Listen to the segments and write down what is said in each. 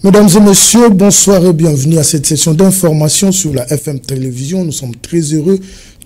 Mesdames et messieurs, bonsoir et bienvenue à cette session d'information sur la FM Télévision. Nous sommes très heureux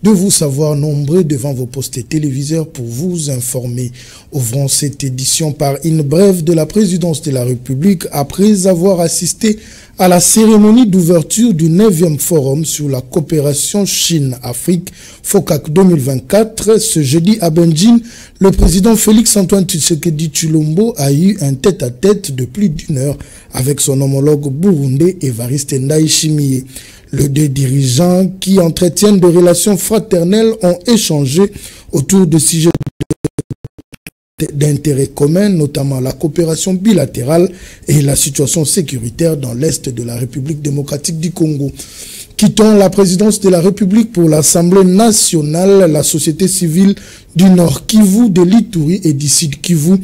de vous savoir nombreux devant vos postes téléviseurs pour vous informer. Ouvrons cette édition par une brève de la présidence de la République après avoir assisté à la cérémonie d'ouverture du 9e forum sur la coopération Chine-Afrique FOCAC 2024. Ce jeudi à Benjin, le président Félix-Antoine Tshisekedi Tshilombo a eu un tête-à-tête de plus d'une heure avec son homologue burundais Évariste Ndayishimiye. Les deux dirigeants qui entretiennent des relations fraternelles ont échangé autour de sujets d'intérêt commun, notamment la coopération bilatérale et la situation sécuritaire dans l'Est de la République démocratique du Congo. Quittant la présidence de la République pour l'Assemblée nationale, la société civile du Nord Kivu, de l'Ituri et du Sud Kivu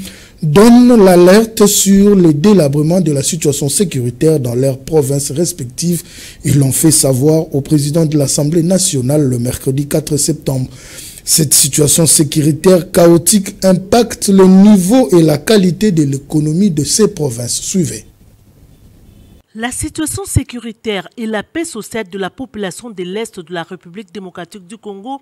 donne l'alerte sur le délabrement de la situation sécuritaire dans leurs provinces respectives. Ils l'ont fait savoir au président de l'Assemblée nationale le mercredi 4 septembre. Cette situation sécuritaire chaotique impacte le niveau et la qualité de l'économie de ces provinces. Suivez. La situation sécuritaire et la paix sociale de la population de l'Est de la République démocratique du Congo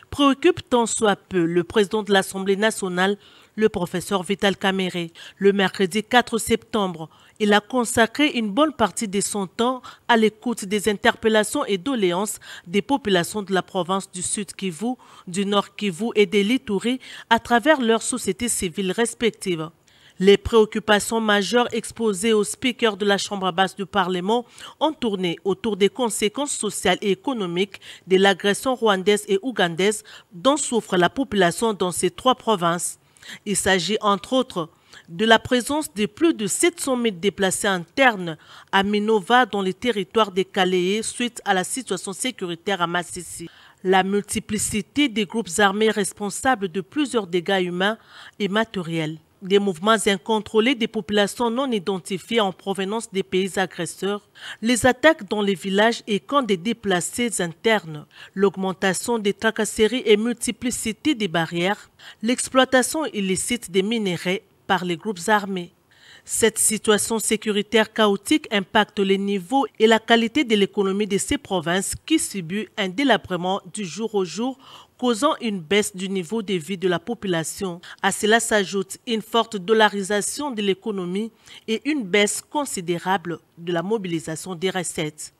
préoccupent tant soit peu le président de l'Assemblée nationale, le professeur Vital Kamerhe. Le mercredi 4 septembre, il a consacré une bonne partie de son temps à l'écoute des interpellations et doléances des populations de la province du Sud Kivu, du Nord Kivu et de l'Ituri à travers leurs sociétés civiles respectives. Les préoccupations majeures exposées au speaker de la Chambre basse du Parlement ont tourné autour des conséquences sociales et économiques de l'agression rwandaise et ougandaise dont souffre la population dans ces trois provinces. Il s'agit entre autres de la présence de plus de 700 000 déplacés internes à Minova dans les territoires des Kaléé suite à la situation sécuritaire à Massissi. La multiplicité des groupes armés responsables de plusieurs dégâts humains et matériels. Des mouvements incontrôlés des populations non identifiées en provenance des pays agresseurs, les attaques dans les villages et camps des déplacés internes, l'augmentation des tracasseries et multiplicité des barrières, l'exploitation illicite des minerais par les groupes armés. Cette situation sécuritaire chaotique impacte les niveaux et la qualité de l'économie de ces provinces qui subit un délabrement du jour au jour, causant une baisse du niveau de vie de la population. À cela s'ajoute une forte dollarisation de l'économie et une baisse considérable de la mobilisation des recettes.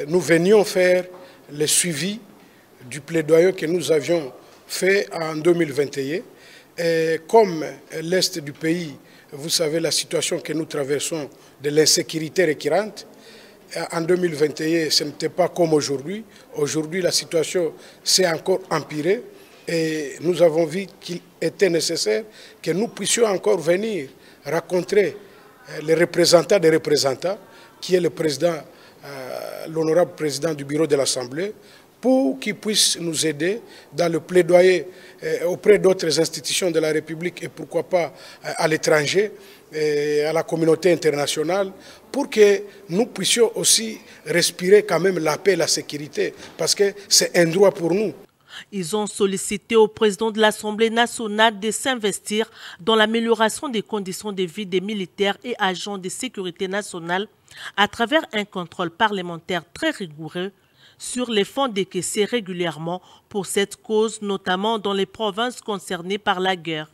Nous venions faire le suivi du plaidoyer que nous avions fait en 2021. Et comme l'Est du pays, vous savez la situation que nous traversons de l'insécurité récurrente, en 2021, ce n'était pas comme aujourd'hui. Aujourd'hui, la situation s'est encore empirée et nous avons vu qu'il était nécessaire que nous puissions encore venir rencontrer les représentants des représentants, qui est le président, l'honorable président du bureau de l'Assemblée, pour qu'ils puissent nous aider dans le plaidoyer auprès d'autres institutions de la République et pourquoi pas à l'étranger, à la communauté internationale, pour que nous puissions aussi respirer quand même la paix et la sécurité, parce que c'est un droit pour nous. Ils ont sollicité au président de l'Assemblée nationale de s'investir dans l'amélioration des conditions de vie des militaires et agents de sécurité nationale à travers un contrôle parlementaire très rigoureux sur les fonds décaissés régulièrement pour cette cause, notamment dans les provinces concernées par la guerre.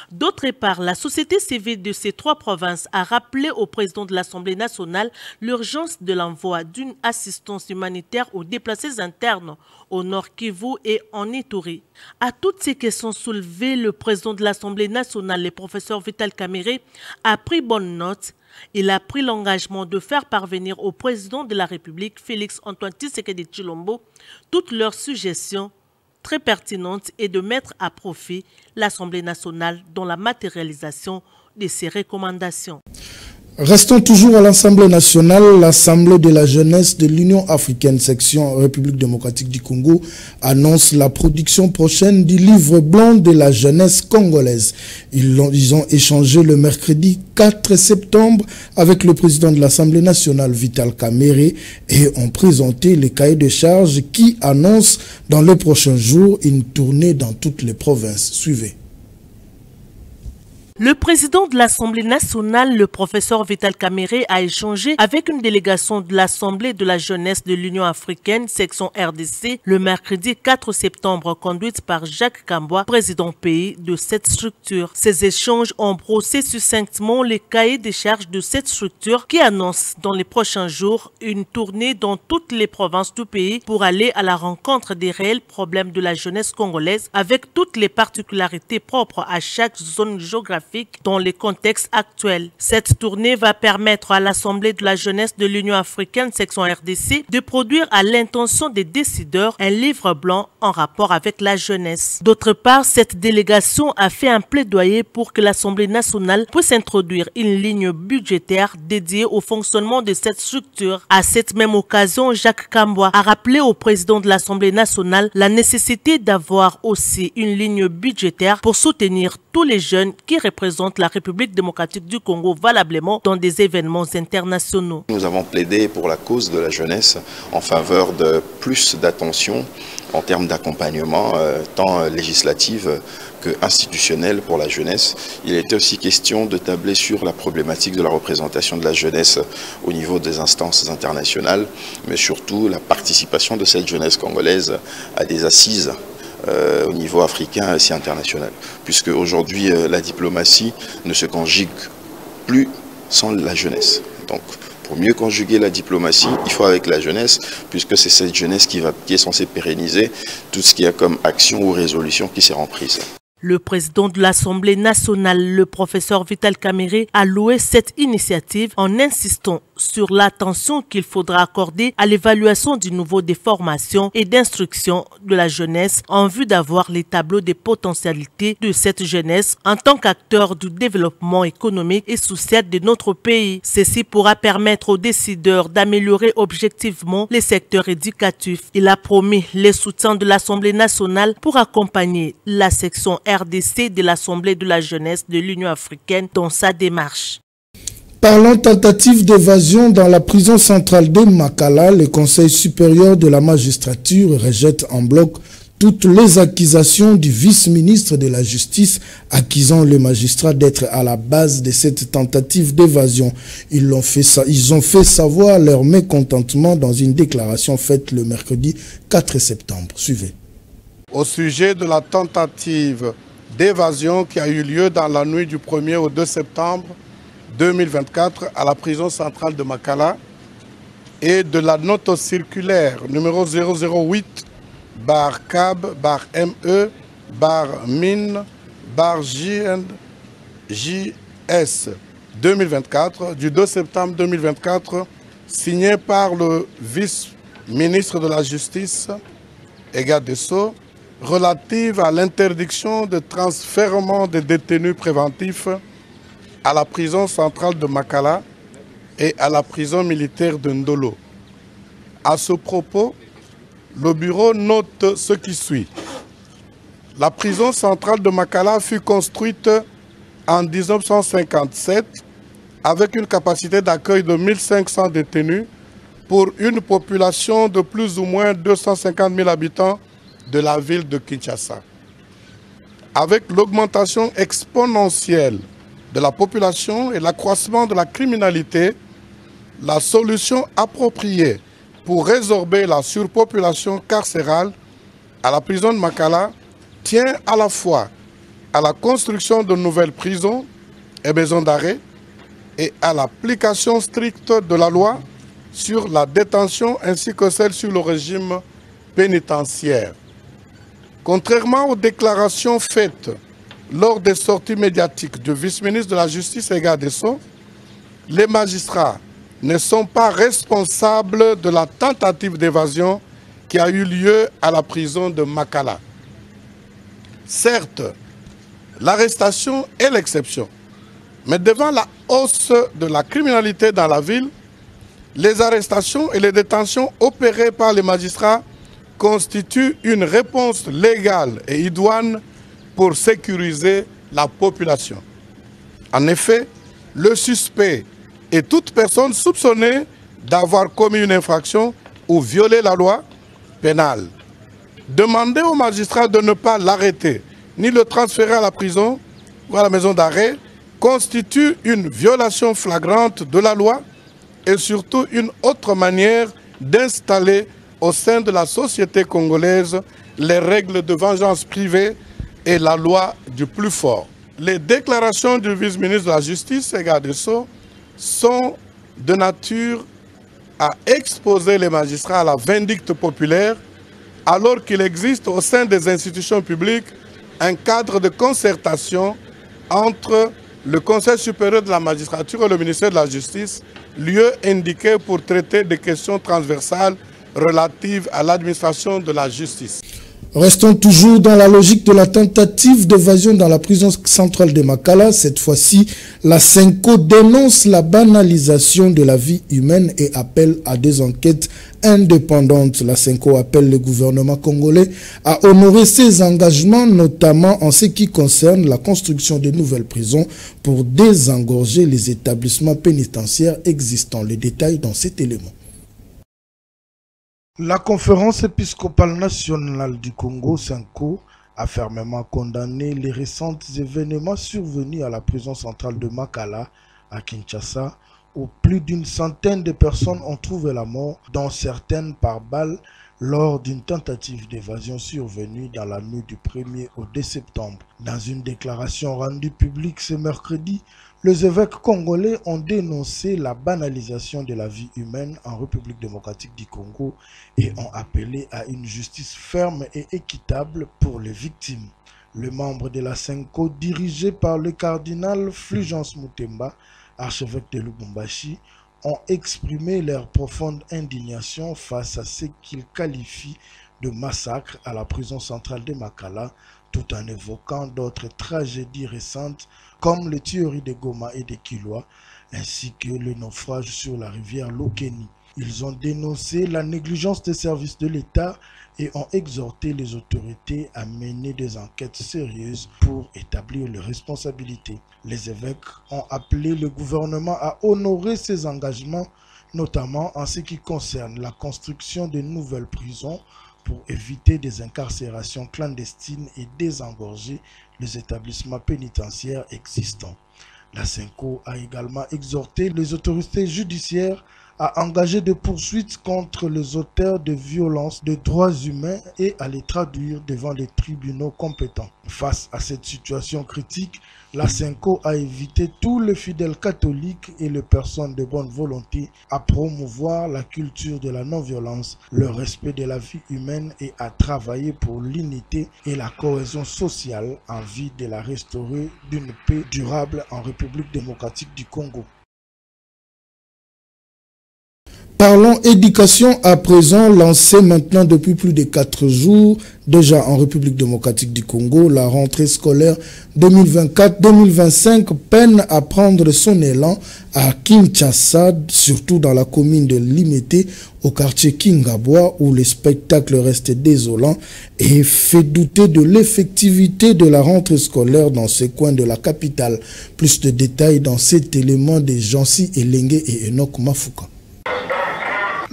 D'autre part, la société civile de ces trois provinces a rappelé au président de l'Assemblée nationale l'urgence de l'envoi d'une assistance humanitaire aux déplacés internes au Nord Kivu et en Ituri. À toutes ces questions soulevées, le président de l'Assemblée nationale, le professeur Vital Kamerhe, a pris bonne note. Il a pris l'engagement de faire parvenir au président de la République, Félix-Antoine Tshisekedi Tshilombo, toutes leurs suggestions très pertinente et de mettre à profit l'Assemblée nationale dans la matérialisation de ces recommandations. Restons toujours à l'Assemblée nationale. L'Assemblée de la jeunesse de l'Union africaine, section République démocratique du Congo, annonce la production prochaine du livre blanc de la jeunesse congolaise. Ils ont échangé le mercredi 4 septembre avec le président de l'Assemblée nationale, Vital Kamerhe, et ont présenté les cahiers de charges qui annoncent dans les prochains jours une tournée dans toutes les provinces. Suivez. Le président de l'Assemblée nationale, le professeur Vital Kamerhe, a échangé avec une délégation de l'Assemblée de la jeunesse de l'Union africaine, section RDC, le mercredi 4 septembre, conduite par Jacques Kamboua, président pays de cette structure. Ces échanges ont brossé succinctement les cahiers des charges de cette structure qui annonce dans les prochains jours une tournée dans toutes les provinces du pays pour aller à la rencontre des réels problèmes de la jeunesse congolaise avec toutes les particularités propres à chaque zone géographique dans les contextes actuels. Cette tournée va permettre à l'Assemblée de la jeunesse de l'Union africaine, section RDC, de produire à l'intention des décideurs un livre blanc en rapport avec la jeunesse. D'autre part, cette délégation a fait un plaidoyer pour que l'Assemblée nationale puisse introduire une ligne budgétaire dédiée au fonctionnement de cette structure. À cette même occasion, Jacques Kamboua a rappelé au président de l'Assemblée nationale la nécessité d'avoir aussi une ligne budgétaire pour soutenir tous les jeunes qui représentent la République démocratique du Congo valablement dans des événements internationaux. Nous avons plaidé pour la cause de la jeunesse en faveur de plus d'attention en termes d'accompagnement, tant législatif que institutionnel pour la jeunesse. Il était aussi question de tabler sur la problématique de la représentation de la jeunesse au niveau des instances internationales, mais surtout la participation de cette jeunesse congolaise à des assises au niveau africain et aussi international. Puisque aujourd'hui, la diplomatie ne se conjugue plus sans la jeunesse. Donc, pour mieux conjuguer la diplomatie, il faut avec la jeunesse, puisque c'est cette jeunesse qui est censée pérenniser tout ce qu'il y a comme action ou résolution qui seront prises. Le président de l'Assemblée nationale, le professeur Vital Kamerhe, a loué cette initiative en insistant sur l'attention qu'il faudra accorder à l'évaluation du niveau des formations et d'instruction de la jeunesse en vue d'avoir les tableaux des potentialités de cette jeunesse en tant qu'acteur du développement économique et social de notre pays. Ceci pourra permettre aux décideurs d'améliorer objectivement les secteurs éducatifs. Il a promis les soutiens de l'Assemblée nationale pour accompagner la section RDC de l'Assemblée de la jeunesse de l'Union africaine dans sa démarche. Parlant tentative d'évasion dans la prison centrale de Makala, le Conseil supérieur de la magistrature rejette en bloc toutes les accusations du vice-ministre de la Justice accusant le magistrat d'être à la base de cette tentative d'évasion. Ils ont fait savoir leur mécontentement dans une déclaration faite le mercredi 4 septembre. Suivez. Au sujet de la tentative d'évasion qui a eu lieu dans la nuit du 1er au 2 septembre 2024 à la prison centrale de Makala et de la note circulaire numéro 008-CAB-ME-JS 2024 du 2 septembre 2024 signée par le vice-ministre de la Justice et garde des Sceaux relative à l'interdiction de transfèrement des détenus préventifs à la prison centrale de Makala et à la prison militaire de Ndolo. À ce propos, le bureau note ce qui suit. La prison centrale de Makala fut construite en 1957 avec une capacité d'accueil de 1500 détenus pour une population de plus ou moins 250 000 habitants de la ville de Kinshasa. Avec l'augmentation exponentielle de la population et l'accroissement de la criminalité, la solution appropriée pour résorber la surpopulation carcérale à la prison de Makala tient à la fois à la construction de nouvelles prisons et maisons d'arrêt et à l'application stricte de la loi sur la détention ainsi que celle sur le régime pénitentiaire. Contrairement aux déclarations faites lors des sorties médiatiques du vice-ministre de la Justice et garde des Sceaux, les magistrats ne sont pas responsables de la tentative d'évasion qui a eu lieu à la prison de Makala. Certes, l'arrestation est l'exception, mais devant la hausse de la criminalité dans la ville, les arrestations et les détentions opérées par les magistrats constituent une réponse légale et idoine pour sécuriser la population. En effet, le suspect et toute personne soupçonnée d'avoir commis une infraction ou violé la loi pénale. Demandez au magistrat de ne pas l'arrêter, ni le transférer à la prison ou à la maison d'arrêt, constitue une violation flagrante de la loi et surtout une autre manière d'installer au sein de la société congolaise les règles de vengeance privée et la loi du plus fort. Les déclarations du vice-ministre de la Justice et garde des Sceaux sont de nature à exposer les magistrats à la vindicte populaire alors qu'il existe au sein des institutions publiques un cadre de concertation entre le Conseil supérieur de la magistrature et le ministère de la Justice, lieu indiqué pour traiter des questions transversales relatives à l'administration de la justice. Restons toujours dans la logique de la tentative d'évasion dans la prison centrale de Makala. Cette fois-ci, la SENCO dénonce la banalisation de la vie humaine et appelle à des enquêtes indépendantes. La SENCO appelle le gouvernement congolais à honorer ses engagements, notamment en ce qui concerne la construction de nouvelles prisons pour désengorger les établissements pénitentiaires existants. Les détails dans cet élément. La conférence épiscopale nationale du Congo, SENCO, a fermement condamné les récents événements survenus à la prison centrale de Makala, à Kinshasa, où plus d'une centaine de personnes ont trouvé la mort, dont certaines par balle, lors d'une tentative d'évasion survenue dans la nuit du 1er au 2 septembre. Dans une déclaration rendue publique ce mercredi, les évêques congolais ont dénoncé la banalisation de la vie humaine en République démocratique du Congo et ont appelé à une justice ferme et équitable pour les victimes. Les membres de la SENCO, dirigés par le cardinal Fulgence Mutemba, archevêque de Lubumbashi, ont exprimé leur profonde indignation face à ce qu'ils qualifient de massacre à la prison centrale de Makala, tout en évoquant d'autres tragédies récentes comme les tueries de Goma et de Kilwa, ainsi que le naufrage sur la rivière Lokeni. Ils ont dénoncé la négligence des services de l'État et ont exhorté les autorités à mener des enquêtes sérieuses pour établir les responsabilités. Les évêques ont appelé le gouvernement à honorer ses engagements, notamment en ce qui concerne la construction de nouvelles prisons pour éviter des incarcérations clandestines et désengorger les établissements pénitentiaires existants. La SENCO a également exhorté les autorités judiciaires à engager des poursuites contre les auteurs de violences de droits humains et à les traduire devant les tribunaux compétents. Face à cette situation critique, la SENCO a invité tous les fidèles catholiques et les personnes de bonne volonté à promouvoir la culture de la non-violence, le respect de la vie humaine et à travailler pour l'unité et la cohésion sociale en vue de la restaurer d'une paix durable en République démocratique du Congo. Parlons éducation à présent, lancée maintenant depuis plus de 4 jours, déjà en République démocratique du Congo. La rentrée scolaire 2024-2025 peine à prendre son élan à Kinshasa, surtout dans la commune de Limete, au quartier Kingabwa, où le spectacle reste désolant et fait douter de l'effectivité de la rentrée scolaire dans ce coin de la capitale. Plus de détails dans cet élément de Jansi Elenge et Enoch Mafuka.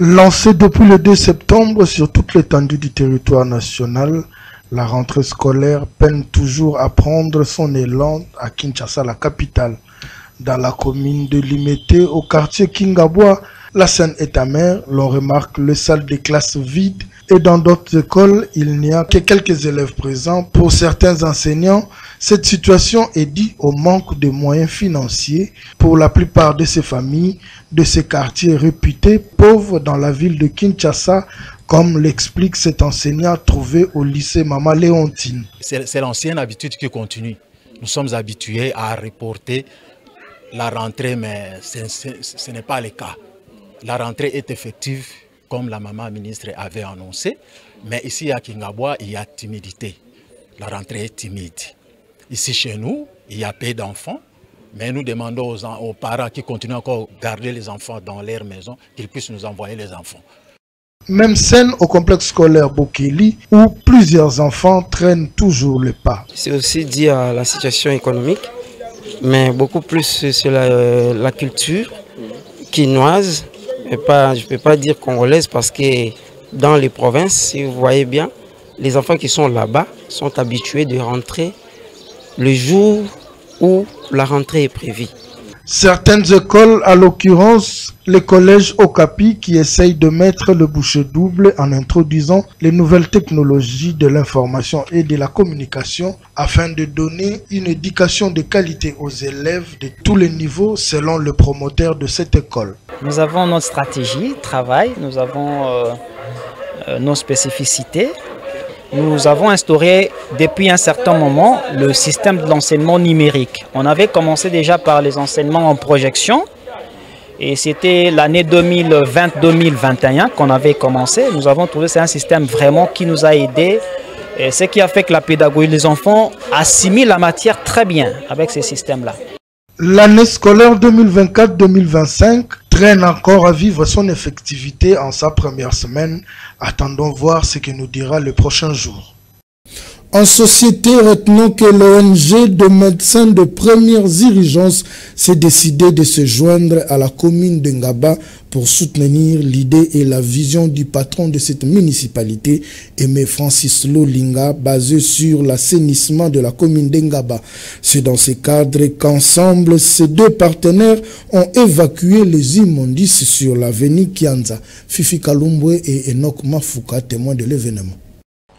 Lancée depuis le 2 septembre sur toute l'étendue du territoire national, la rentrée scolaire peine toujours à prendre son élan à Kinshasa, la capitale. Dans la commune de Limete, au quartier Kingabwa, la scène est amère. L'on remarque les salles de classe vides et dans d'autres écoles, il n'y a que quelques élèves présents. Pour certains enseignants, cette situation est due au manque de moyens financiers pour la plupart de ces familles, de ces quartiers réputés pauvres dans la ville de Kinshasa, comme l'explique cet enseignant trouvé au lycée Mama Léontine. C'est l'ancienne habitude qui continue. Nous sommes habitués à reporter la rentrée, mais ce n'est pas le cas. La rentrée est effective, comme la maman ministre avait annoncé, mais ici à Kingabwa, il y a timidité. La rentrée est timide. Ici chez nous, il y a peu d'enfants, mais nous demandons aux parents qui continuent encore à garder les enfants dans leur maison, qu'ils puissent nous envoyer les enfants. Même scène au complexe scolaire Bokeli, où plusieurs enfants traînent toujours le pas. C'est aussi dû à la situation économique, mais beaucoup plus sur la culture quinoise. Je ne peux pas dire congolaise parce que dans les provinces, si vous voyez bien, les enfants qui sont là-bas sont habitués de rentrer le jour où la rentrée est prévue. Certaines écoles, à l'occurrence les collèges Okapi, qui essayent de mettre le bouchée double en introduisant les nouvelles technologies de l'information et de la communication afin de donner une éducation de qualité aux élèves de tous les niveaux selon le promoteur de cette école. Nous avons notre stratégie de travail, nous avons nos spécificités. Nous avons instauré depuis un certain moment le système de l'enseignement numérique. On avait commencé déjà par les enseignements en projection et c'était l'année 2020-2021 qu'on avait commencé. Nous avons trouvé que c'est un système vraiment qui nous a aidés, et ce qui a fait que la pédagogie des enfants assimile la matière très bien avec ces systèmes-là. L'année scolaire 2024-2025 traîne encore à vivre son effectivité en sa première semaine. Attendons voir ce que nous dira le prochain jour. En société, retenons que l'ONG de médecins de première urgence s'est décidé de se joindre à la commune de Ngaba pour soutenir l'idée et la vision du patron de cette municipalité, Aimé Francis Lolinga, basé sur l'assainissement de la commune de Ngaba. C'est dans ce cadre qu'ensemble, ces deux partenaires ont évacué les immondices sur l'avenue Kianza. Fifi Kalumbwe et Enoch Mafuka, témoins de l'événement.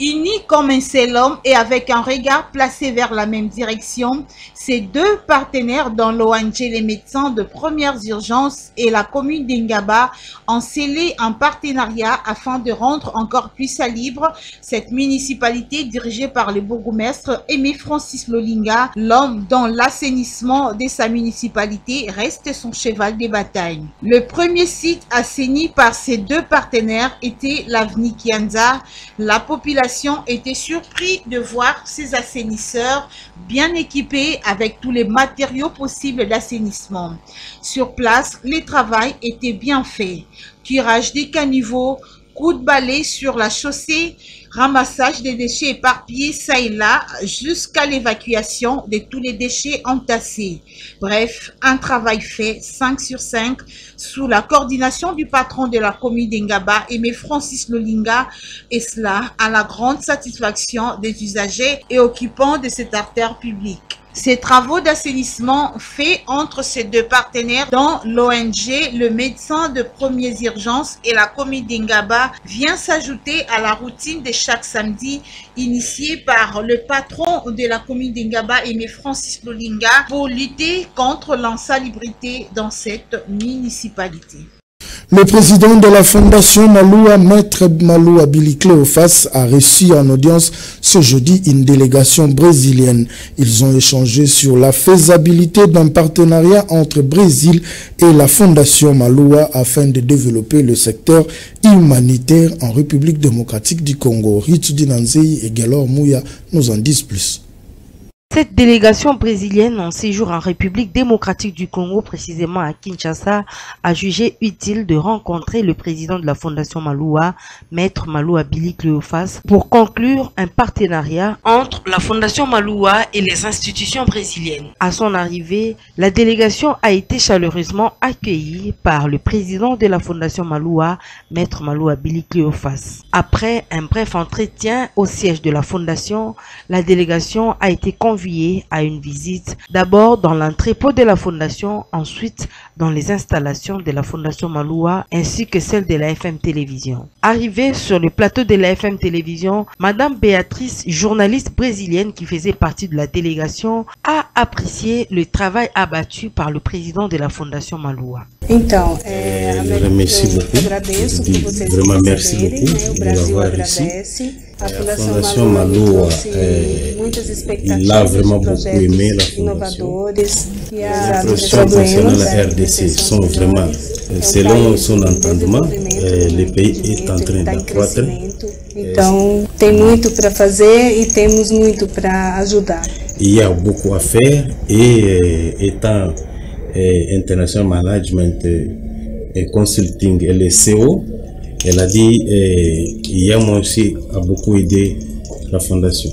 Unis comme un seul homme et avec un regard placé vers la même direction, ces deux partenaires dans l'ONG Les Médecins de Premières Urgences et la commune d'Ingaba ont scellé un partenariat afin de rendre encore plus libre cette municipalité dirigée par le bourgmestre Aimé Francis Lolinga, l'homme dont l'assainissement de sa municipalité reste son cheval de bataille. Le premier site assaini par ces deux partenaires était l'avenue Kianza. La population était surpris de voir ces assainisseurs bien équipés avec tous les matériaux possibles d'assainissement. Sur place, le travail était bien fait. Curage des caniveaux, coups de balai sur la chaussée, ramassage des déchets éparpillés ça et là jusqu'à l'évacuation de tous les déchets entassés. Bref, un travail fait 5 sur 5 sous la coordination du patron de la commune d'Ingaba, Aimé Francis Lolinga, et cela à la grande satisfaction des usagers et occupants de cette artère publique. Ces travaux d'assainissement faits entre ces deux partenaires dans l'ONG, le médecin de premières urgences et la commune d'Ingaba vient s'ajouter à la routine de chaque samedi initiée par le patron de la commune d'Ingaba, Aimé Francis Lolinga, pour lutter contre l'insalubrité dans cette municipalité. Le président de la fondation Maloua, Maître Maloua Billy Cléophas, a reçu en audience ce jeudi une délégation brésilienne. Ils ont échangé sur la faisabilité d'un partenariat entre Brésil et la fondation Maloua afin de développer le secteur humanitaire en République démocratique du Congo. Ritudi Nanzei et Galor Mouya nous en disent plus. Cette délégation brésilienne en séjour en République démocratique du Congo, précisément à Kinshasa, a jugé utile de rencontrer le président de la Fondation Maloua, Maître Maloua Billy Cléophas, pour conclure un partenariat entre la Fondation Maloua et les institutions brésiliennes. À son arrivée, la délégation a été chaleureusement accueillie par le président de la Fondation Maloua, Maître Maloua Billy Cléophas. Après un bref entretien au siège de la Fondation, la délégation a été conviée à une visite, d'abord dans l'entrepôt de la Fondation, ensuite dans les installations de la Fondation Maloua ainsi que celle de la FM Télévision. Arrivée sur le plateau de la FM Télévision, Madame Béatrice, journaliste brésilienne qui faisait partie de la délégation, a apprécié le travail abattu par le président de la Fondation Maloua. Je remercie beaucoup, je dis vraiment merci beaucoup de l'avoir reçu. La Fondation Maloua, il a vraiment beaucoup aimé la Fondation. Les impressions concernant la RDC sont vraiment, selon son entendement, le pays est en train d'accroître. Il y a beaucoup à faire et étant International Management et Consulting et le CO, elle a dit moi aussi a beaucoup aidé la fondation.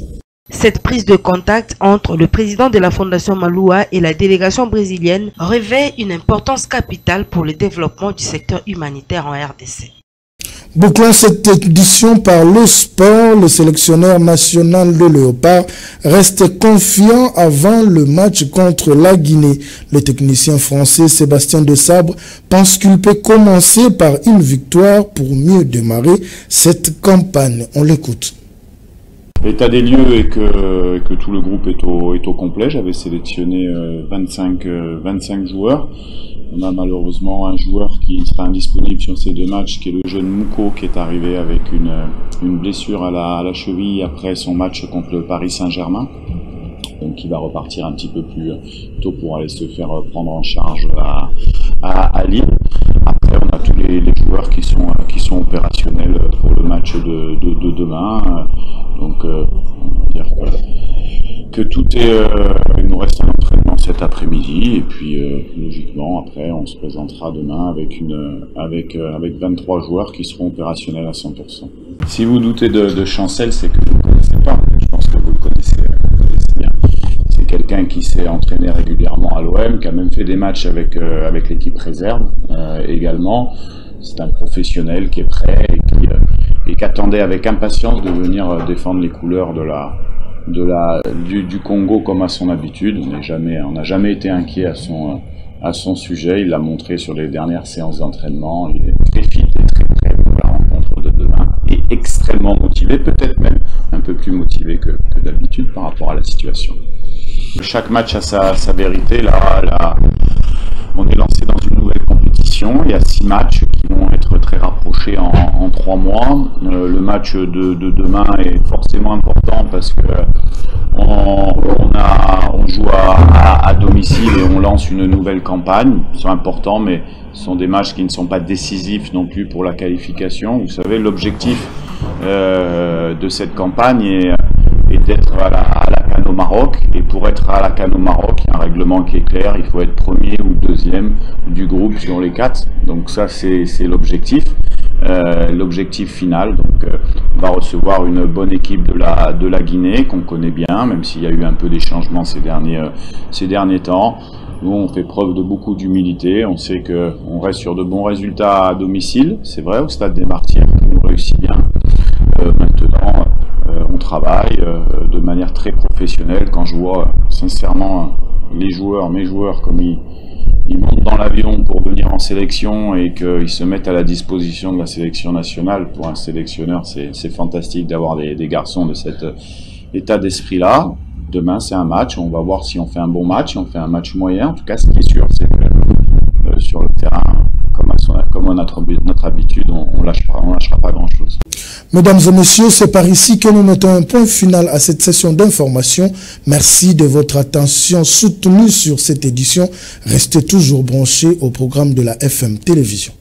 Cette prise de contact entre le président de la Fondation Maloua et la délégation brésilienne revêt une importance capitale pour le développement du secteur humanitaire en RDC. Bouclons cette édition par le sport. Le sélectionneur national de Léopard reste confiant avant le match contre la Guinée. Le technicien français Sébastien Desabre pense qu'il peut commencer par une victoire pour mieux démarrer cette campagne. On l'écoute. L'état des lieux est que tout le groupe est au complet. J'avais sélectionné 25 joueurs. On a malheureusement un joueur qui sera indisponible sur ces 2 matchs, qui est le jeune Mouko, qui est arrivé avec une blessure à la cheville après son match contre le Paris Saint-Germain. Donc il va repartir un petit peu plus tôt pour aller se faire prendre en charge à Lille. Après on a tous les joueurs qui sont opérationnels pour le match de demain. Donc on va dire que tout est... il nous reste un entraînement cet après-midi et puis logiquement après on se présentera demain avec 23 joueurs qui seront opérationnels à 100%. Si vous doutez de Chancel, c'est que vous ne le connaissez pas. Je pense que vous le connaissez bien. C'est quelqu'un qui s'est entraîné régulièrement à l'OM, qui a même fait des matchs avec l'équipe réserve également. C'est un professionnel qui est prêt et qui attendait avec impatience de venir défendre les couleurs du Congo comme à son habitude. On n'a jamais été inquiet à son sujet. Il l'a montré sur les dernières séances d'entraînement. Il est très fit et très prêt pour la rencontre de demain et extrêmement motivé, peut-être même un peu plus motivé que d'habitude par rapport à la situation. Chaque match a sa vérité. Là, on est lancé dans une nouvelle compétition. Il y a 6 matchs qui vont être très rapprochés en 3 mois. Le match de demain est forcément important parce que on joue à domicile et on lance une nouvelle campagne. Ils sont importants, mais ce sont des matchs qui ne sont pas décisifs non plus pour la qualification. Vous savez, l'objectif de cette campagne est d'être à la CAN au Maroc, et pour être à la CAN au Maroc, il y a un règlement qui est clair, il faut être premier ou deuxième du groupe sur les 4, donc ça c'est l'objectif final. Donc on va recevoir une bonne équipe de la Guinée qu'on connaît bien, même s'il y a eu un peu des changements ces derniers temps. Nous on fait preuve de beaucoup d'humilité, on sait qu'on reste sur de bons résultats à domicile, c'est vrai, au Stade des Martyrs qui nous réussit bien. Maintenant on travaille de manière très professionnelle. Quand je vois sincèrement mes joueurs comme ils montent dans l'avion pour venir en sélection et qu'ils se mettent à la disposition de la sélection nationale, pour un sélectionneur c'est fantastique d'avoir des garçons de cet état d'esprit là. Demain c'est un match, on va voir si on fait un bon match, si on fait un match moyen. En tout cas ce qui est sûr c'est que sur le terrain, comme on a notre habitude, on lâchera pas grand chose. Mesdames et messieurs, c'est par ici que nous mettons un point final à cette session d'information. Merci de votre attention soutenue sur cette édition. Restez toujours branchés au programme de la FM Télévision.